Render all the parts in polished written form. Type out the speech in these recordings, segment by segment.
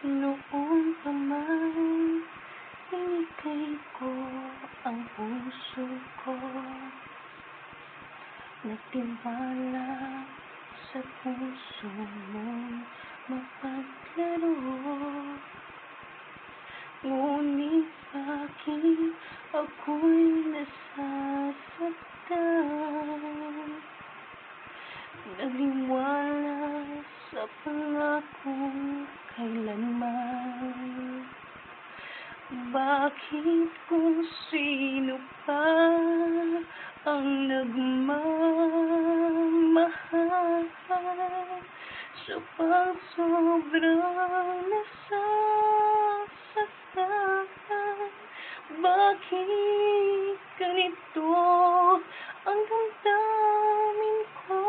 Noon pa man, inikay ko ang puso ko. Nagtiwala sa puso mong mapaglaro. Ngunit bakit ako'y nasasaktan? Naniwala sa pangakong kailanman. Bakit kung sino pa ang nagmamahal, siya pang sobrang nasasaktan? Bakit ganito ang damdamin ko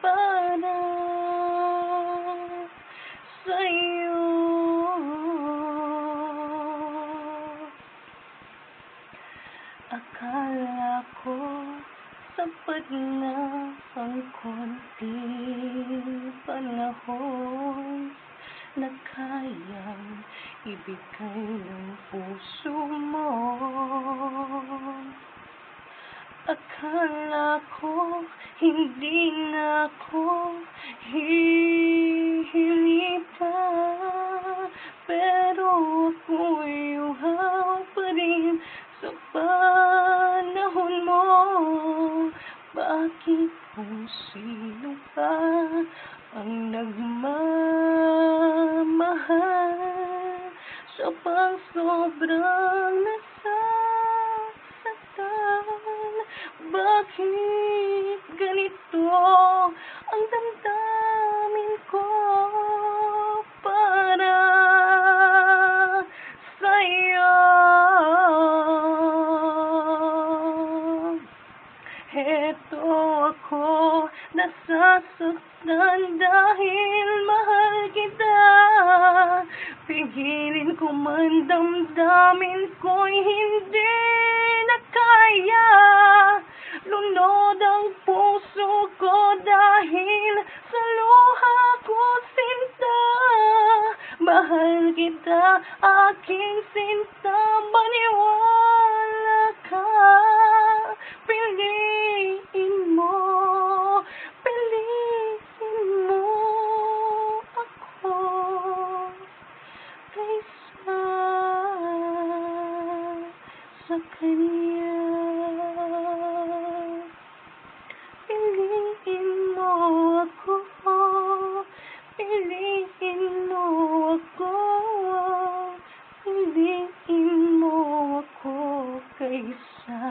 para sa'yo? Akala ko sapat na ang konting panahon na kayang ibigay ng puso mo. Akala ko hindi na ako hihilita, pero ako'y uhaw pa rin sa panahon mo. Bakit kung sino pa ang nagmamahal, siya pang sobrang nasasaktan? Bakit ganito ang damdamin ko para sa'yo? Heto ako, nasasaktan dahil mahal kita. Pigilin ko man damdamin ko'y hindi na kaya. Lunod ang puso ko dahil sa luha ko sinta. Mahal kita, aking sinta, maniwala ka. Piliin mo ako kaysa sa kanya. Piliin mo ako, piliin mo ako, piliin mo ako kaysa